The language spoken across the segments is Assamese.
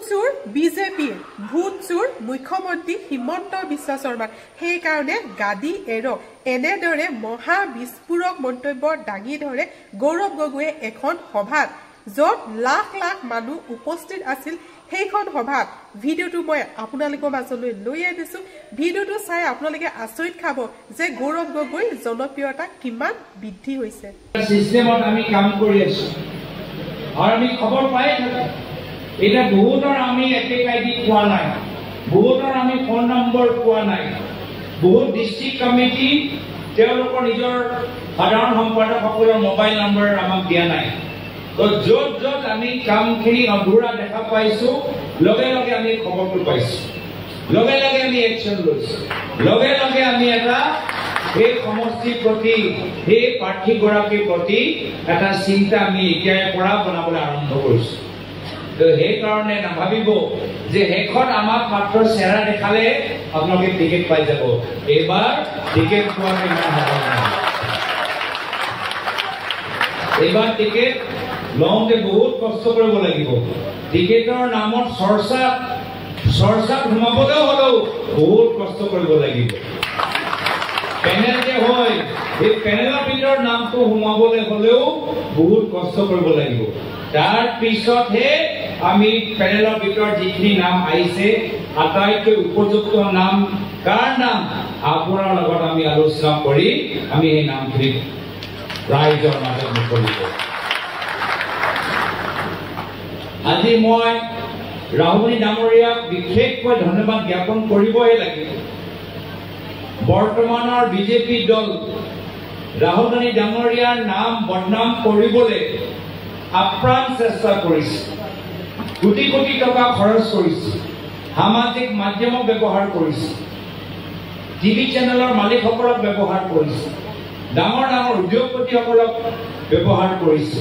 চোৰ বিজেপিৰ ভূত চোৰ মুখ্যমন্ত্ৰী হিমন্ত বিশ্ব শৰ্মা সেইকাৰণে গাদী এৰক এনেদৰে মহা বিস্ফোৰক মন্তব্য দাঙি ধৰে গৌৰৱ গগৈয়ে এখন সভাত য'ত লাখ লাখ মানুহ উপস্থিত আছিল সেইখন সভাত ভিডিঅ'টো মই আপোনালোকৰ মাজলৈ লৈ আনিছো ভিডিঅ'টো চাই আপোনালোকে আচৰিত খাব যে গৌৰৱ গগৈ জনপ্ৰিয়তা কিমান বৃদ্ধি হৈছে সিস্টেমত আমি কাম কৰি আছো আৰু আমি খবৰ পাই থাকো এটা বহুতৰ আমি এটেক আইডি পোৱা নাই বহুতৰ আমি ফোন নম্বৰ পোৱা নাই বহুত ডিস্ট্ৰিক্ট কমিটি তেওঁলোকৰ নিজৰ সাধাৰণ সম্পাদকসকলৰ মোবাইল নম্বৰ আমাক দিয়া নাই তো য'ত য'ত আমি কামখিনি অধুৰা দেখা পাইছো লগে লগে আমি খবৰটো পাইছো লগে লগে আমি একশ্যন লৈছো লগে লগে আমি এটা এই সমষ্টিৰ প্ৰতি এই প্ৰাৰ্থীগৰাকীৰ প্ৰতি এটা চিন্তা আমি এতিয়াৰ পৰা বনাবলৈ আৰম্ভ কৰিছো তো সেই কাৰণে নাভাবিব যে হেখন আমাক মাত্ৰ চেৰা দেখালে আপোনালোকে টিকেট পাই যাব এবাৰ টিকেট পোৱাৰ ইমান সহজ নহয় এবাৰ টিকেট লওঁতে বহুত কষ্ট কৰিব লাগিব টিকেটৰ নামত চৰ্চাত সোমাবলৈ হ'লেও বহুত কষ্ট কৰিব লাগিব পেনেল যে হয় এই পেনেলৰ ভিতৰত নামটো সোমাবলৈ হ'লেও বহুত কষ্ট কৰিব লাগিব তাৰ পিছতহে আমি পেনেলৰ ভিতৰত যিখিনি নাম আহিছে আটাইতকৈ উপযুক্ত নাম কাৰ নাম আপোনাৰ লগত আমি আলোচনা কৰি আমি এই নামখিনি ৰাইজৰ মাজত মুকলি কৰিম আজি মই ৰাহুল ডাঙৰীয়াক বিশেষকৈ ধন্যবাদ জ্ঞাপন কৰিবই লাগিব বৰ্তমানৰ বিজেপি দল ৰাহুল গান্ধী ডাঙৰীয়াৰ নাম বদনাম কৰিবলৈ আপ্ৰাণ চেষ্টা কৰিছে কোটি কোটি টকা খৰচ কৰিছে সামাজিক মাধ্যমক ব্যৱহাৰ কৰিছে টিভি চেনেলৰ মালিকসকলক ব্যৱহাৰ কৰিছে ডাঙৰ ডাঙৰ উদ্যোগপতিসকলক ব্যৱহাৰ কৰিছে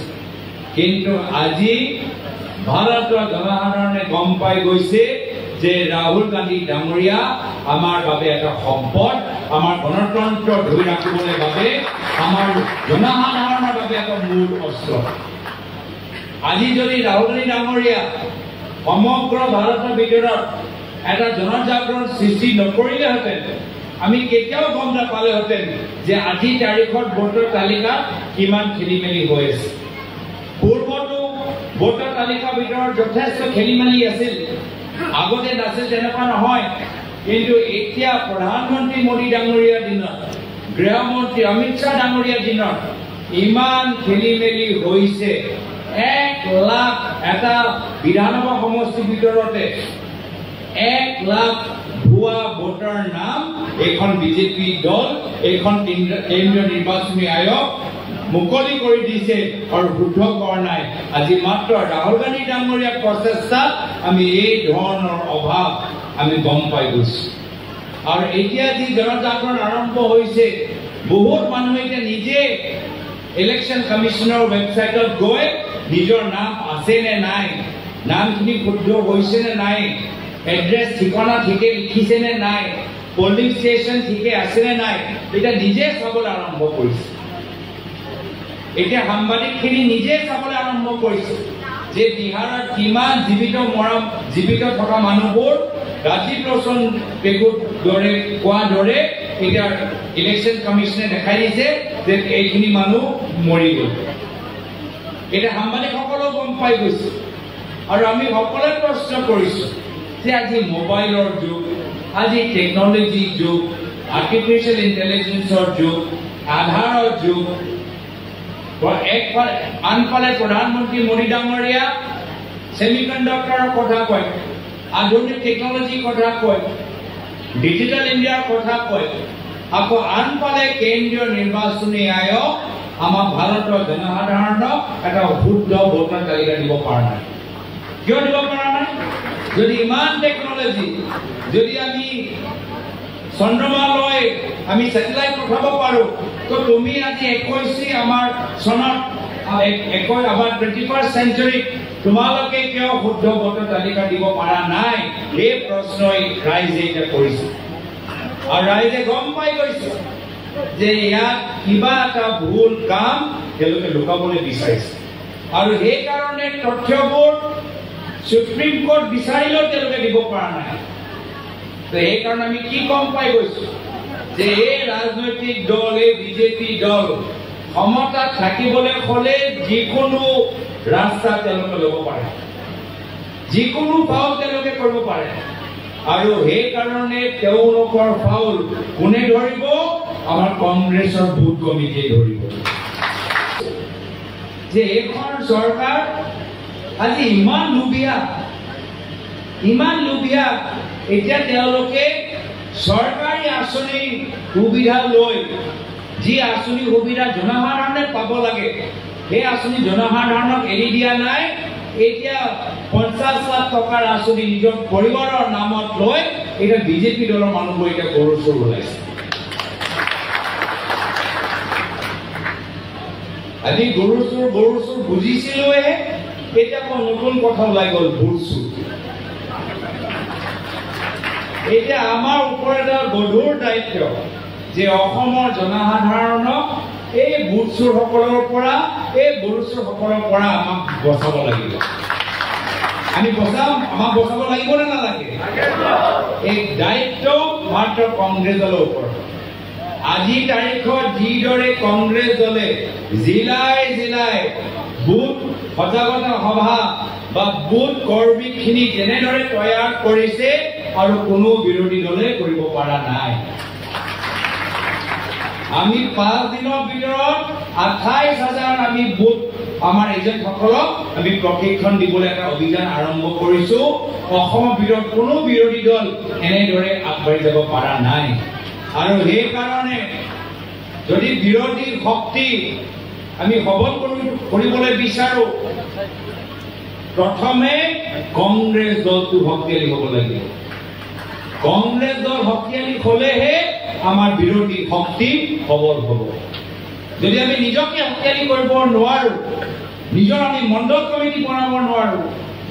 কিন্তু আজি ভাৰতৰ জনসাধাৰণে গম পাই গৈছে যে ৰাহুল গান্ধী ডাঙৰীয়া আমাৰ বাবে এটা সম্পদ আমাৰ গণতন্ত্ৰ ধৰি ৰাখিবলৈ বাবে আমাৰ জনসাধাৰণৰ বাবে এটা মূল অস্ত্ৰ আজি যদি ৰাহুল গান্ধী ডাঙৰীয়া সমগ্ৰ ভাৰতৰ ভিতৰত এটা জনজাগৰণ সৃষ্টি নকৰিলেহেঁতেন আমি কেতিয়াও গম নাপালেহেঁতেন যে আজি তাৰিখত ভোটৰ তালিকা কিমান খেলি মেলি হৈ আছে পূৰ্বতো ভোটৰ তালিকাৰ ভিতৰত যথেষ্ট খেলি মেলি আছিল আগতে নাছিল তেনেকুৱা নহয় কিন্তু এতিয়া প্ৰধানমন্ত্ৰী মোদী ডাঙৰীয়াৰ দিনত গৃহমন্ত্ৰী অমিত শ্বাহ ডাঙৰীয়াৰ দিনত ইমান খেলি মেলি হৈছে 1 লাখ এটা বিধানসভা সমষ্টিৰ ভিতৰতে 1 লাখ ভুৱা ভোটাৰ নাম এখন বিজেপি দল এখন কেন্দ্ৰীয় নিৰ্বাচনী আয়োগ মুকলি কৰি দিছে আৰু শুদ্ধ কৰা নাই আজি মাত্ৰ ৰাহুল গান্ধী ডাঙৰীয়াৰ প্ৰচেষ্টাত আমি এই ধৰণৰ অভাৱ আমি গম পাই গৈছো আৰু এতিয়া যি জনজাগৰণ আৰম্ভ হৈছে বহুত মানুহে এতিয়া নিজে ইলেকশ্যন কমিশনৰ ৱেবছাইটত গৈ নিজৰ নাম আছে নে নাই নামখিনি শুদ্ধ হৈছে নে নাই এড্ৰেছ ঠিকনা ঠিকে লিখিছে নে নাই পলিং ষ্টেচন ঠিকে আছে নে নাই এটা নিজে চাবলৈ আৰম্ভ কৰিছে এতিয়া সাংবাদিকখিনি নিজে চাবলৈ আৰম্ভ কৰিছে যে বিহাৰত কিমান জীৱিত থকা মানুহবোৰ ৰাজীৱ লোচন বেগুৰ দৰে কোৱা দৰে এতিয়া ইলেকশ্যন কমিশনে দেখাই দিছে যে এইখিনি মানুহ মৰি গ'ল এতিয়া সাংবাদিকসকলেও গম পাই গৈছে আৰু আমি সকলোৱে প্ৰশ্ন কৰিছো যে আজি মোবাইলৰ যুগ আজি টেকনলজিৰ যুগ আৰ্টিফিচিয়েল ইণ্টেলিজেন্সৰ যুগ আধাৰৰ যুগ আনফালে প্ৰধানমন্ত্ৰী মোদী ডাঙৰীয়া ছেমিকণ্ডাক্টৰৰ কথা কয় আধুনিক টেকনলজিৰ কথা কয় ডিজিটেল ইণ্ডিয়াৰ কথা কয় আকৌ আনফালে কেন্দ্ৰীয় নিৰ্বাচনী আয়োগ আমাৰ ভাৰতৰ জনসাধাৰণক এটা শুদ্ধ ভোটাৰ তালিকা দিব পৰা নাই কিয় দিব পৰা নাই যদি ইমান টেকনলজি যদি আমি চন্দ্ৰমালৈ আমি স্যাটেলাইট পঠাব পাৰো তো তুমি আজি 21 আমাৰ চনত আমাৰ 21st century তোমালোকে কিয় শুদ্ধ ভোটাৰ তালিকা দিব পৰা নাই এই প্ৰশ্নই ৰাইজে এটা কৰিছে আৰু ৰাইজে গম পাই গৈছে যে ইয়াত কিবা এটা ভুল কাম তেওঁলোকে লুকাবলৈ বিচাৰিছে আৰু সেই কাৰণে তথ্যবোৰ সুপ্ৰিম কোৰ্ট বিচাৰিলেও তেওঁলোকে দিব পৰা নাই। তো সেইকাৰণে আমি কি গম পাই গৈছো যে এই ৰাজনৈতিক দল, এই বিজেপি দল ক্ষমতাত থাকিবলৈ হ'লে যিকোনো ৰাস্তা তেওঁলোকে ল'ব পাৰে, যিকোনো ফাউল তেওঁলোকে কৰিব পাৰে। আৰু সেইকাৰণে তেওঁলোকৰ ফাউল কোনে ধৰিব? আমাৰ কংগ্ৰেছৰ বুথ কমিটিয়ে ধৰিব। যে এইখন চৰকাৰ আজি ইমান লুবিয়া, এতিয়া তেওঁলোকে চৰকাৰী আঁচনি সুবিধা লৈ যি আঁচনি সুবিধা জনসাধাৰণে পাব লাগে সেই আঁচনি জনসাধাৰণক এৰি দিয়া নাই। এতিয়া 50 লাখ টকাৰ আঁচনি নিজৰ পৰিবাৰৰ নামত লৈ এতিয়া বিজেপি দলৰ মানুহবোৰ এতিয়া গৰু চৰ ওলাইছে। আজি গৰু চোৰ বুজিছিলোহে, এতিয়া নতুন কথা ওলাই গ'ল ভোট চোৰ। এতিয়া আমাৰ ওপৰত এটা গধুৰ দায়িত্ব যে অসমৰ জনসাধাৰণক এই ভোট চোৰসকলৰ পৰা, এই গৰু চোৰসকলৰ পৰা আমাক বচাব লাগিব। আমি আমাক বচাব লাগিব নে নালাগে? এই দায়িত্ব মাত্ৰ কংগ্ৰেছ দলৰ ওপৰত। আজি তাৰিখত যিদৰে কংগ্ৰেছ দলে জিলাই বুথ সজাগতা সভা বা বুথ কৰ্মীখিনি যেনেদৰে তৈয়াৰ কৰিছে আৰু কোনো বিৰোধী দলে কৰিব পৰা নাই। আমি 5 দিনৰ ভিতৰত 28,000 আমি বুথ আমাৰ এজেণ্টসকলক আমি প্ৰশিক্ষণ দিবলৈ এটা অভিযান আৰম্ভ কৰিছো। অসমৰ ভিতৰত কোনো বিৰোধী দল এনেদৰে আগবাঢ়ি যাব পৰা নাই। আৰু সেইকাৰণে যদি বিৰোধী শক্তি আমি সবল কৰিবলৈ বিচাৰো, প্ৰথমে কংগ্ৰেছ দলটো শক্তিশালী হ'ব লাগিব। কংগ্ৰেছ দল শক্তিশালী হ'লেহে আমাৰ বিৰোধী শক্তি সবল হ'ব। যদি আমি নিজকে শক্তিশালী কৰিব নোৱাৰো, নিজৰ আমি মণ্ডল কমিটি বনাব নোৱাৰো,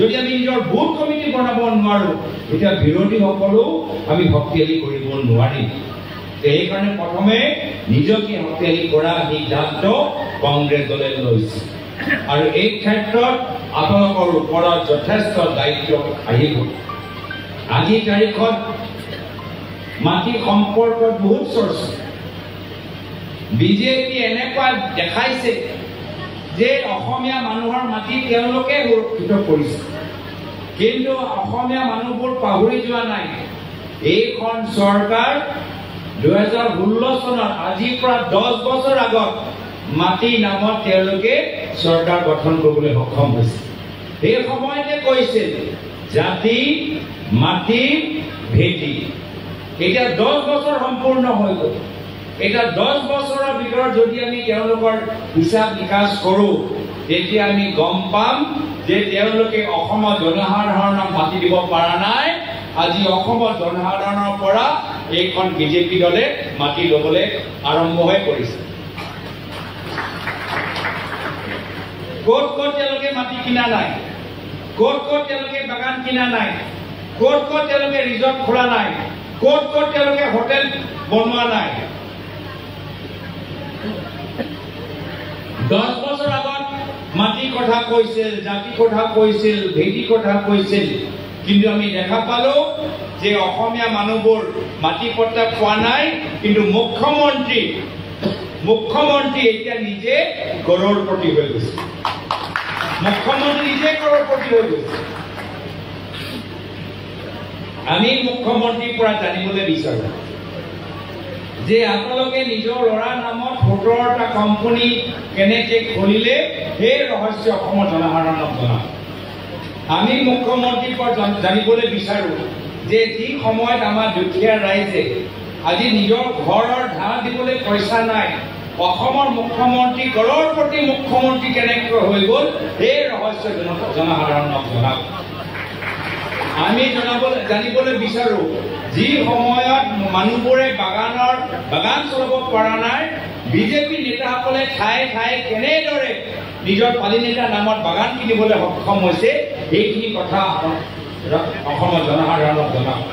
যদি আমি নিজৰ বুথ কমিটি বনাব নোৱাৰো, এতিয়া বিৰোধীসকলেও আমি শক্তিশালী কৰিব নোৱাৰিম। সেইকাৰণে প্ৰথমে নিজকে শক্তিশালী কৰা সিদ্ধান্ত কংগ্ৰেছ দলে লৈছে। আৰু এই ক্ষেত্ৰত আপোনালোকৰ ওপৰত যথেষ্ট দায়িত্ব আহিব। আজি তাৰিখত মাটি সম্পৰ্কত বহুত চৰ্চা। বিজেপি এনেকুৱা দেখাইছে যে অসমীয়া মানুহৰ মাটি তেওঁলোকে সুৰক্ষিত কৰিছে, কিন্তু অসমীয়া মানুহবোৰ পাহৰি যোৱা নাই। এইখন চৰকাৰ 2016 চনত আজিৰ পৰা 10 বছৰ আগত মাটি নামত তেওঁলোকে চৰকাৰ গঠন কৰিবলৈ সক্ষম হৈছে। সেই সময়তে কৈছিল জাতি, মাটি, ভেটি। এতিয়া 10 বছৰ সম্পূৰ্ণ হৈ গ'ল। এতিয়া 10 বছৰৰ ভিতৰত যদি আমি তেওঁলোকৰ হিচাপ নিকাচ কৰোঁ, তেতিয়া আমি গম পাম যে তেওঁলোকে অসমৰ জনসাধাৰণক মাটি দিব পৰা নাই। আজি অসমৰ জনসাধাৰণৰ পৰা এইখন বিজেপি দলে মাটি ল'বলৈ আৰম্ভ হৈ কৰিছে। ক'ত তেওঁলোকে মাটি কিনা নাই, ক'ত তেওঁলোকে বাগান কিনা নাই, ক'ত তেওঁলোকে ৰিজৰ্ট খোলা নাই, ক'ত তেওঁলোকে হোটেল বনোৱা নাই। 10 বছৰ আগত মাটি কথা কৈছিল, জাতি কথা কৈছিল, ভেটি কথা কৈছিল, কিন্তু আমি দেখা পালো যে অসমীয়া মানুহবোৰ মাটি পট্টা পোৱা নাই। কিন্তু মুখ্যমন্ত্ৰী এতিয়া নিজে কৰোড়পতি হৈ গৈছে। মুখ্যমন্ত্ৰী নিজে কৰোড়পতি হৈ গৈছে। আমি মুখ্যমন্ত্ৰীৰ পৰা জানিবলৈ বিচাৰো যে আপোনালোকে নিজৰ ল'ৰাৰ নামত 17টা কোম্পানী কেনেকে খুলিলে, সেই ৰহস্য অসমৰ জনসাধাৰণক জনাওক। আমি মুখ্যমন্ত্ৰীৰ পৰা জানিবলৈ বিচাৰো যে যি সময়ত আমাৰ দুখীয়া ৰাইজে আজি নিজৰ ঘৰৰ ধাৰ দিবলৈ পইচা নাই, অসমৰ মুখ্যমন্ত্ৰী কৰোড়পতি মুখ্যমন্ত্ৰী কেনেকৈ হৈ গ'ল, সেই ৰহস্য জনসাধাৰণক জনাওক। আমি জানিবলৈ বিচাৰো যি সময়ত মানুহবোৰে বাগান চলাব পৰা নাই, বিজেপি নেতাসকলে ঠায়ে কেনেদৰে নিজৰ পালি নেতাৰ নামত বাগান কিনিবলৈ সক্ষম হৈছে, সেইখিনি কথা অসমৰ জনসাধাৰণক জনাওক।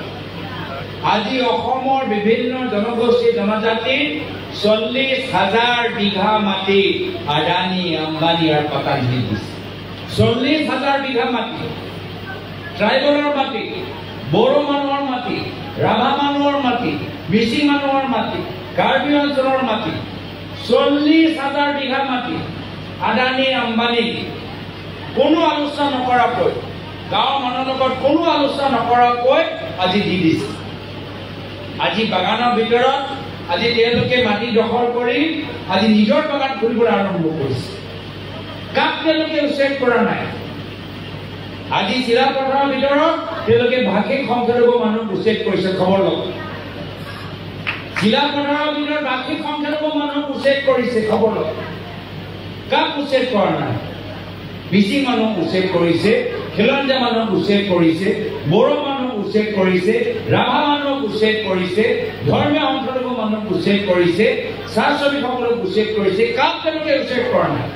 আজি অসমৰ বিভিন্ন জনগোষ্ঠী জনজাতিৰ 40,000 বিঘা মাটি আদানী, আম্বানী আৰু পতঞ্জলি দিছে। 40,000 বিঘা মাটি। ট্ৰাইবেলৰ মাটি, বড়ো মানুহৰ মাটি, ৰাভা মানুহৰ মাটি, মিচিং মানুহৰ মাটি, কাৰ্বি অঞ্চলৰ মাটি, 40,000 বিঘা মাটি আদানী আম্বানী কোনো আলোচনা নকৰাকৈ, গাঁৱৰ মানুহৰ লগত কোনো আলোচনা নকৰাকৈ আজি দি দিছে। আজি বাগানৰ ভিতৰত আজি তেওঁলোকে মাটি দখল কৰি আজি নিজৰ বাগান কৰিবলৈ আৰম্ভ কৰিছে। কাক তেওঁলোকে উচ্ছেদ কৰা নাই। আজি চিলাপথাৰৰ ভিতৰত তেওঁলোকে ভাষিক সংখ্যালঘু মানুহ উচ্ছেদ কৰিছে। খবৰ লওক, চিলাপথাৰৰ ভিতৰত ভাষিক সংখ্যালঘু মানুহ উচ্ছেদ কৰিছে। খবৰ লওক, কাক উচ্ছেদ কৰা নাই। মিচিং মানুহ উচ্ছেদ কৰিছে, খিলঞ্জীয়া মানুহ উচ্ছেদ কৰিছে, বড়ো মানুহ উচ্ছেদ কৰিছে, ৰাভা মানুহ উচ্ছেদ কৰিছে, ধৰ্মীয় সংখ্যালঘু মানুহ উচ্ছেদ কৰিছে, চাহ শ্ৰমিকসকলক উচ্ছেদ কৰিছে। কাক তেওঁলোকে উচ্ছেদ কৰা নাই।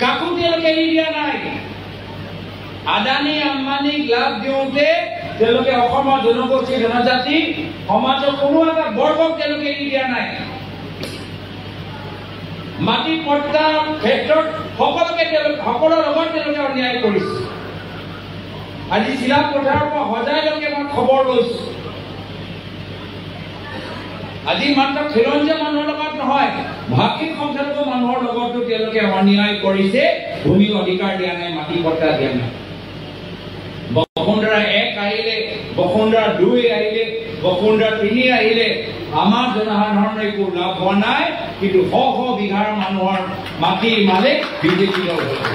কাকো তেওঁলোকে এৰি দিয়া নাই। আদানী আম্বানীক লাভ দিওঁতে তেওঁলোকে অসমৰ জনগোষ্ঠী জনজাতি সমাজৰ কোনো এটা বৰ্গক তেওঁলোকে এৰি দিয়া নাই। মাটি পট্টাৰ ক্ষেত্ৰত সকলোকে সকলোৰ লগত তেওঁলোকে অন্যায় কৰিছে। আজি চিলাপথাৰৰ পৰা সজাইলৈকে মই খবৰ লৈছো। আজি মাত্ৰ খিলঞ্জীয়া মানুহৰ লগত নহয়, ভাষিক সংখ্যালঘু মানুহৰ লগতো তেওঁলোকে অন্যায় কৰিছে। ভূমি অধিকাৰ দিয়া নাই, মাটি পট্টা দিয়া নাই। বসুন্ধৰা 1 আহিলে, বসুন্ধৰা 2 আহিলে, বসুন্ধৰা 3 আহিলে, আমাৰ জনসাধাৰণৰ একো লাভ হোৱা নাই। কিন্তু শ শ বিঘাৰ মানুহৰ মাটি মালিক বিজেপি দল হৈছে।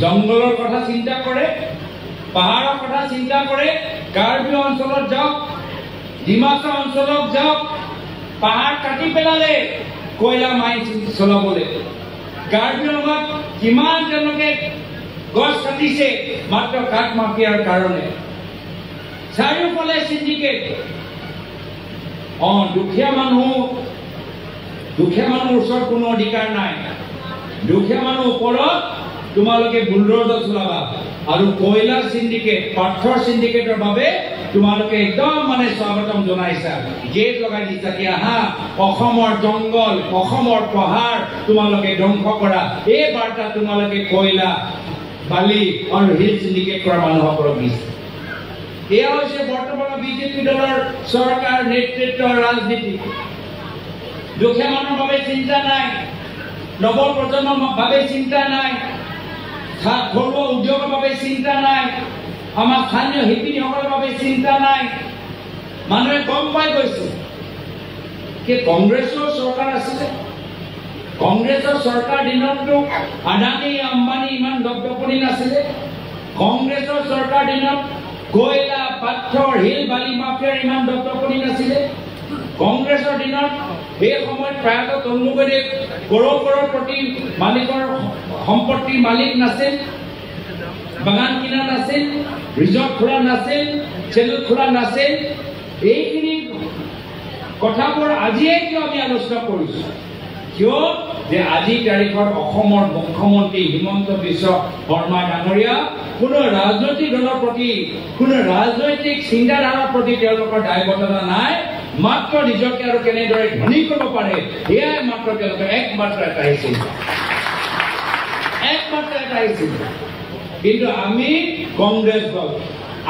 জংগলৰ কথা চিন্তা কৰে, পাহাৰৰ কথা চিন্তা কৰে। কাৰ্বি অঞ্চলত যাওক, ডিমাচা অঞ্চলত যাওক, পাহাৰ কাটি পেলালে কয়লা মাইন চলাবলৈ। কাৰ্বি আংলঙত কিমান তেওঁলোকে গছ কাটিছে মাত্ৰ কাঠ মাফিয়াৰ কাৰণে। চাৰিওফালে চিণ্ডিকেট। দুখীয়া মানুহৰ ওচৰত কোনো অধিকাৰ নাই। দুখীয়া মানুহৰ ওপৰত তোমালোকে বুলডোজাৰ চলাবা। আৰু কয়লা চিণ্ডিকেট, পাথৰ চিণ্ডিকেটৰ বাবে তোমালোকে একদম স্বাগতম জনাইছা। গেট লগাই দিছা কি আহা অসমৰ জংগল, অসমৰ পাহাৰ তোমালোকে ধ্বংস কৰা। এই বাৰ্তা তোমালোকে কয়লা, বালি আৰু হিল চিণ্ডিকেট কৰা মানুহসকলক দিছে। এয়া হৈছে বৰ্তমানৰ বিজেপি দলৰ চৰকাৰ নেতৃত্বৰ ৰাজনীতি। দুখীয়া মানুহৰ বাবে চিন্তা নাই, নৱ প্ৰজন্মৰ বাবে চিন্তা নাই, ঘৰুৱা উদ্যোগৰ বাবে চিন্তা নাই, আমাৰ স্থানীয় শিপিনীসকলৰ বাবে চিন্তা নাই। মানুহে গম পাই গৈছে কি কংগ্ৰেছৰ চৰকাৰ আছিলে। কংগ্ৰেছৰ চৰকাৰ দিনততো আদানী আম্বানী ইমান দপদপনি নাছিলে। কংগ্ৰেছৰ চৰকাৰ দিনত কয়লা, পাথৰ, হিল, বালি মাফিয়াৰ ইমান দপদপনি নাছিলে। কংগ্ৰেছৰ দিনত সেই সময়ত প্ৰায়তঃ তৰুণগদেৱ কৰোড়পতি মালিকৰ সম্পত্তিৰ মালিক নাছিল, বাগান কিনা নাছিল, ৰিজৰ্ট খোলা নাছিল, চেলুন খোলা নাছিল। এইখিনি কথাবোৰ আজিয়ে কিয় আমি আলোচনা কৰিছো? কিয় যে আজিৰ তাৰিখত অসমৰ মুখ্যমন্ত্ৰী হিমন্ত বিশ্ব শৰ্মা ডাঙৰীয়া কোনো ৰাজনৈতিক দলৰ প্ৰতি, কোনো ৰাজনৈতিক চিন্তাধাৰাৰ প্ৰতি তেওঁলোকৰ দায়বদ্ধতা নাই। মাত্ৰ নিজকে আৰু কেনেদৰে ধনী কৰিব পাৰে এয়াই মাত্ৰ তেওঁলোকৰ একমাত্ৰ এটাই চিন্তা, একমাত্ৰ এটাই চিন্তা। কিন্তু আমি কংগ্ৰেছ দল,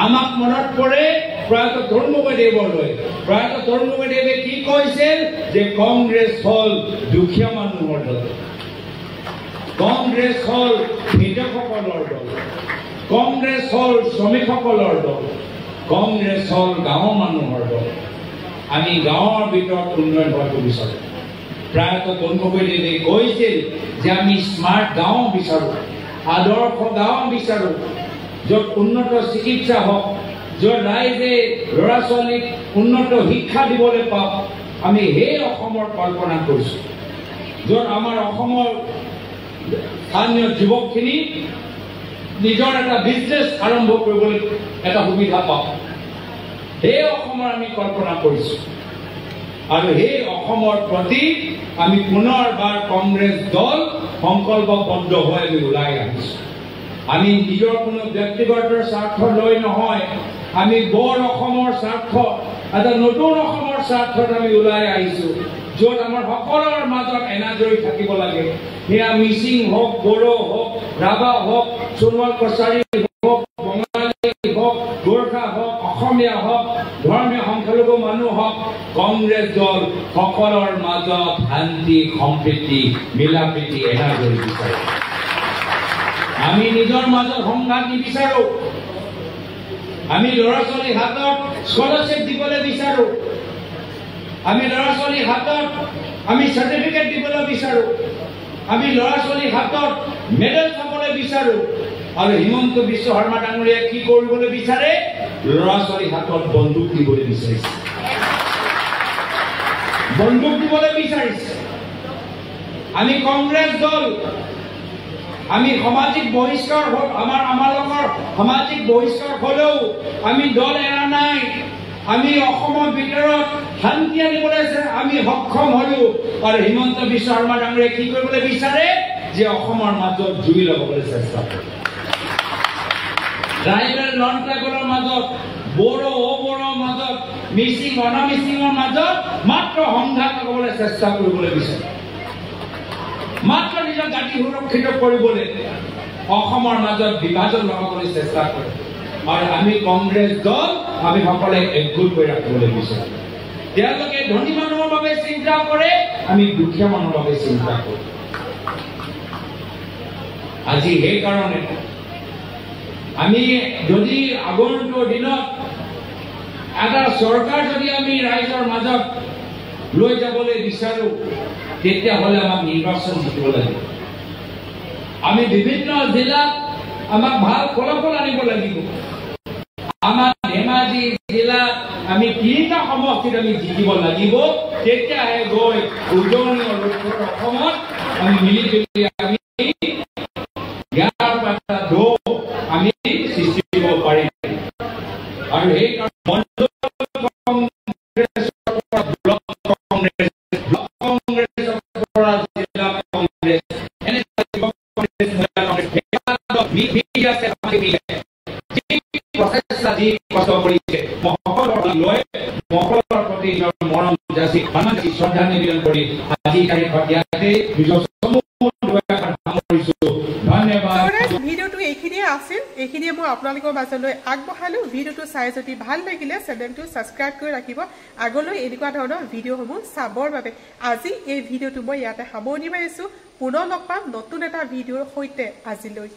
আমাক মনত পৰে প্ৰয়াত তৰুণগদেৱলৈ। প্ৰয়াত তৰুণগদেৱে কি কৈছিল যে কংগ্ৰেছ হল দুখীয়া মানুহৰ দল, কংগ্ৰেছ হল কৃষকসকলৰ দল, কংগ্ৰেছ হল শ্ৰমিকসকলৰ দল, কংগ্ৰেছ হল গাঁৱৰ মানুহৰ দল। আমি গাঁৱৰ ভিতৰত উন্নয়ন হোৱাটো বিচাৰো। প্ৰয়াত তৰুণগদেৱে কৈছিল যে আমি স্মাৰ্ট গাঁও বিচাৰো, আদৰ্শ গাঁও বিচাৰো, য'ত উন্নত চিকিৎসা হওক, য'ত ৰাইজে ল'ৰা ছোৱালীক উন্নত শিক্ষা দিবলৈ পাওক। আমি সেই অসমৰ কল্পনা কৰিছোঁ, য'ত আমাৰ অসমৰ স্থানীয় যুৱকখিনি নিজৰ এটা বিজনেছ আৰম্ভ কৰিবলৈ এটা সুবিধা পাওক। সেই অসমৰ আমি কল্পনা কৰিছোঁ। আৰু সেই অসমৰ প্ৰতি আমি পুনৰবাৰ কংগ্ৰেছ দল সংকল্পবদ্ধ হৈ আমি ওলাই আহিছোঁ। আমি নিজৰ কোনো ব্যক্তিগত স্বাৰ্থ লৈ নহয়, আমি বৰ অসমৰ স্বাৰ্থ, এটা নতুন অসমৰ স্বাৰ্থত আমি ওলাই আহিছোঁ। য'ত আমাৰ সকলোৰে মাজত এনাজৰি থাকিব লাগে সেয়া মিচিং হওক বড়ো হওক ৰাভা হওক সোণোৱাল কছাৰী হওক বঙালী হওক গোৰ্খা হওক অসমীয়া হওক ধৰ্মীয় সংখ্যালঘু মানুহ হওক কংগ্ৰেছ দল সকলোৰ মাজত শান্তি সম্প্ৰীতি মিলা প্ৰীতি এনাজৰি বিচাৰে আমি নিজৰ মাজত সংঘাত নিবিচাৰো আমি ল'ৰা ছোৱালীৰ হাতত স্কলাৰশ্বিপ দিবলৈ বিচাৰো আমি ল'ৰা ছোৱালীৰ হাতত আমি চাৰ্টিফিকেট দিবলৈ বিচাৰো আমি ল'ৰা ছোৱালীৰ হাতত মেডেল চাবলৈ বিচাৰো আৰু হিমন্ত বিশ্ব শৰ্মা ডাঙৰীয়াই কি কৰিবলৈ বিচাৰে ল'ৰা ছোৱালীৰ হাতত বন্দুক দিবলৈ বিচাৰিছে বন্দুক দিবলৈ বিচাৰিছে আমি কংগ্ৰেছ দল আমি সামাজিক বহিষ্কাৰ আমালোকৰ সামাজিক বহিষ্কাৰ হলেও আমি দল এৰা নাই আমি অসমৰ ভিতৰত শান্তি আনিবলৈ আমি সক্ষম হলো আৰু হিমন্ত বিশ্ব শৰ্মা ডাঙৰীয়াই কি কৰিবলৈ বিচাৰে যে অসমৰ মাজত জুই লগাবলৈ চেষ্টা কৰে ট্ৰাইবেল নন ট্ৰাইবেলৰ মাজত বড়ো অবড়োৰ মাজত মিচিং অনামিচিঙৰ মাজত মাত্ৰ সংঘাত লগাবলৈ চেষ্টা কৰিবলৈ বিচাৰে মাত্ৰ নিজৰ জাতি সুৰক্ষিত কৰিবলৈ অসমৰ মাজত বিভাজন লগাবলৈ চেষ্টা কৰে আৰু আমি কংগ্ৰেছ দল আমি সকলোৱে একগোট হৈ ৰাখিবলৈ বিচাৰো তেওঁলোকে ধনী মানুহৰ বাবে চিন্তা কৰে আমি দুখীয়া মানুহৰ বাবে চিন্তা কৰোঁ আজি সেইকাৰণে আমি যদি আগন্তুক দিনত এটা চৰকাৰ যদি আমি ৰাইজৰ মাজত লৈ যাবলৈ বিচাৰো তেতিয়াহ'লে আমাক নিৰ্বাচন জিকিব লাগিব আমি বিভিন্ন জিলাত আমাক ভাল ফলাফল আনিব লাগিব আমাৰ ধেমাজি জিলাত আমি 3টা সমষ্টিত আমি জিকিব লাগিব তেতিয়াহে গৈ উজনি অসমত আমি মিলি জুলি আমি আমি সৃষ্টি কৰিব পাৰিম আৰু সেই মৰম যাচি শ্ৰদ্ধা নিবেদন কৰি আজি তাৰিখত ইয়াতে ভিডিঅ'টো এইখিনিয়ে আছিল এইখিনিয়ে মই আপোনালোকৰ মাজলৈ আগবঢ়ালো ভিডিঅ'টো চাই যদি ভাল লাগিলে চেনেলটো ছাবস্ক্ৰাইব কৰি ৰাখিব আগলৈ এনেকুৱা ধৰণৰ ভিডিঅ'সমূহ চাবৰ বাবে আজি এই ভিডিঅ'টো মই ইয়াতে সামৰণি মাৰিছো পুনৰ লগ পাম নতুন এটা ভিডিঅ'ৰ সৈতে আজিলৈ